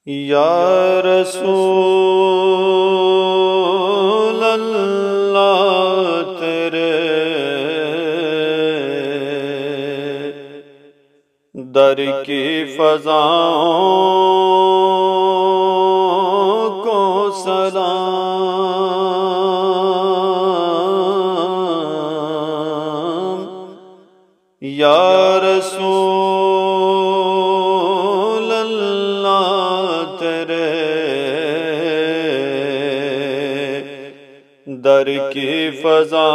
یا رسول اللہ تیرے در کی فضاؤں کو سلام، یا رسول اللہ تیرے در کی فضاؤں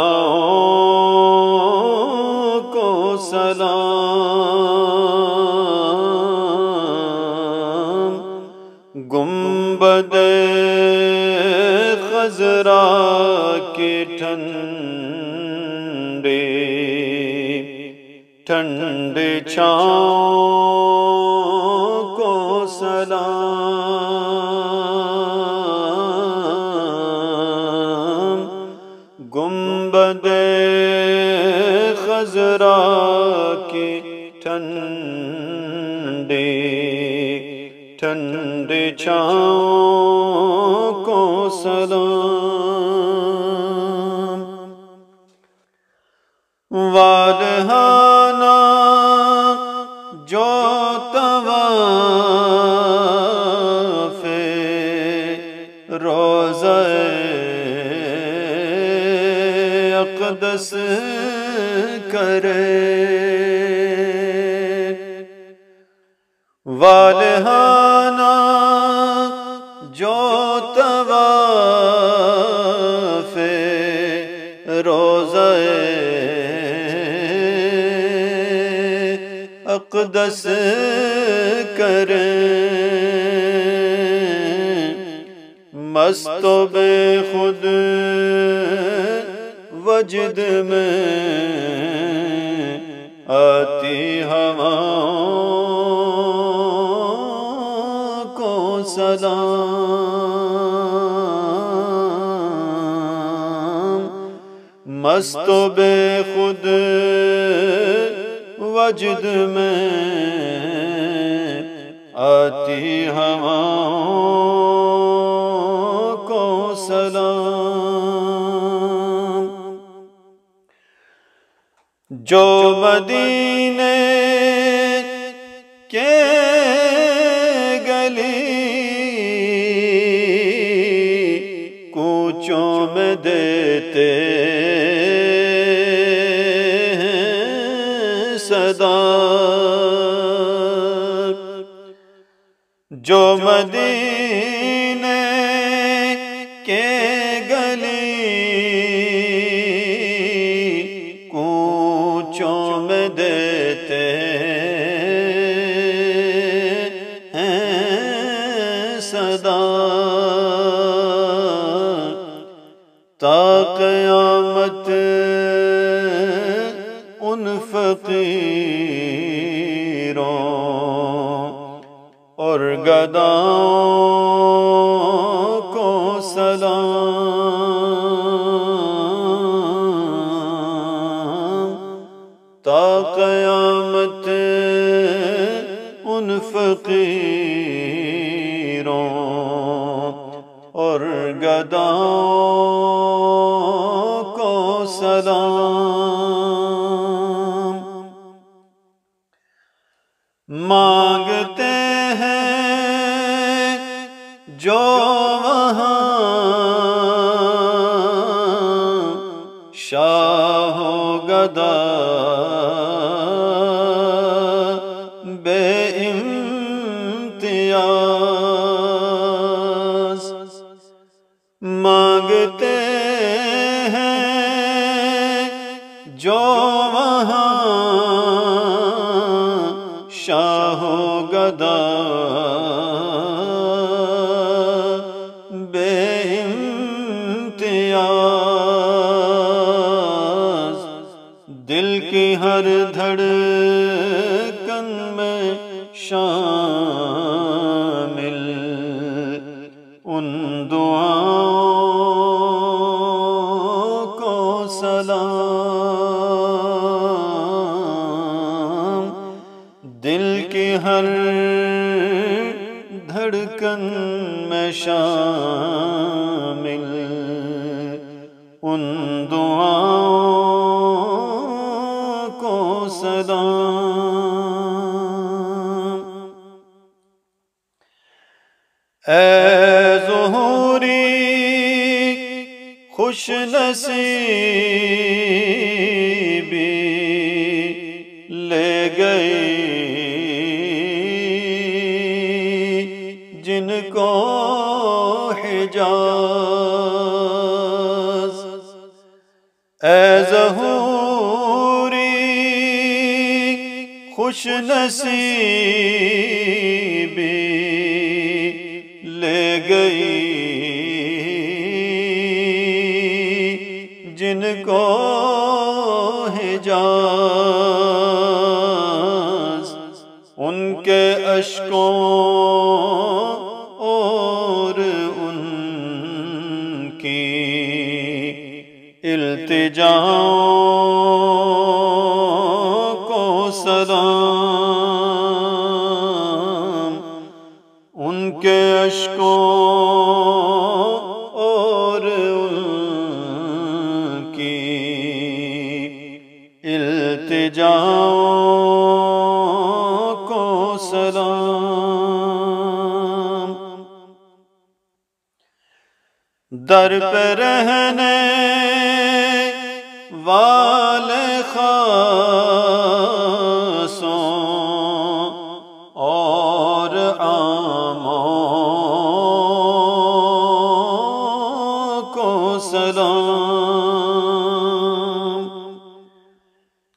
کو سلام، گنبد خضرا کی ٹھنڈی چھاؤں کو سلام، گنبد خضرا کی ٹھنڈی چھاؤں کو سلام، والہانہ جو طواف روضہ اقدس کرے، والہانہ جو طواف روضہ اقدس کریں، مست و بے خود وجد میں آتی ہواؤں کو سلام، مست و بے خود وجد میں آتی ہواؤں کو سلام، جو مدینے کے گلی کوچوں میں دیتے صدا، جو مدینے کے گلی کوچوں میں دیتے ہیں صدا، تا قیامت ان فقیروں اور گداؤں کو سلام، تا قیامت ان فقیروں اور گداؤں کو سلام، مانگتے ہیں جو وہاں شاہ و گدا بے امتیاز، مانگتے ہیں جو وہاں شاہ و گدا بے امتیاز، دل کی ہر دھڑکن میں شامل ان دعاؤں کو سلام، دل کی ہر دھڑکن مسکن میں شامل ان دعاؤں کو سلام۔ اے ظہوری خوش نصیبی لے گئی جن کو حجاز۔ اے ظہوری خوش نصیبی لے گئی جن کو حجاز۔ ان کے اشکوں اور ان کی التجاؤں کو سلام۔ ان کے اشکوں اور ان کی التجاؤں کو سلام۔ در پہ رہنے والے خاصوں اور عاموں کو سلام۔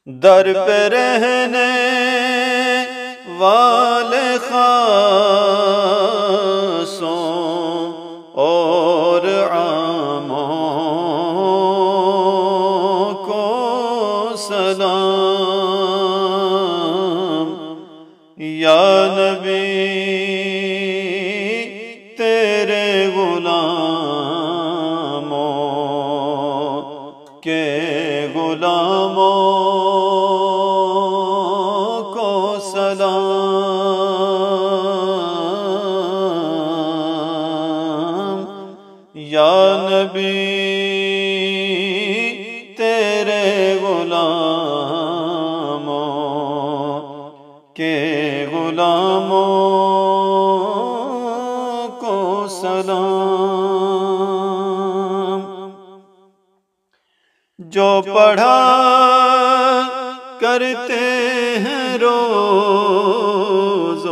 در پہ رہنے والے خاصوں اور عاموں کو سلام۔ یا نبی تیرے غلاموں کے غلاموں کو سلام۔ یا نبی تیرے غلاموں کے غلاموں کو سلام۔ جو پڑھا کرتے ہیں روز و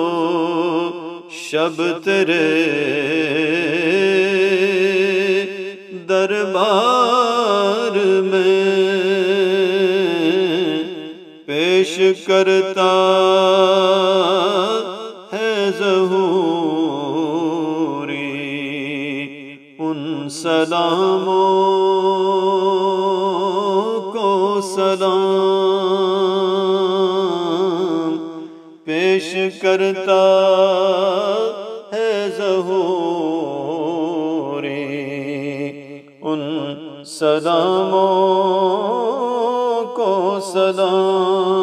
شب تیرے دربار میں پیش کرتا ہے ظہوری ان سلاموں کو سلام۔ پیش کرتا ہے ظہوری ان سلاموں کو سلام۔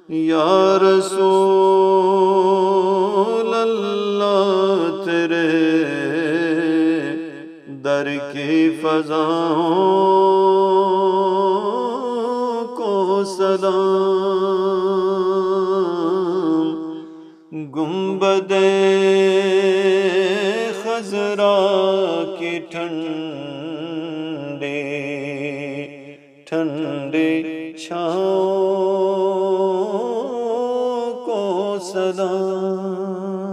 یا رسول اللہ تیرے در کی فضاؤں کو سلام۔ گنبد خضرا کی ٹھنڈی ٹھنڈی چھاؤں کو سلام۔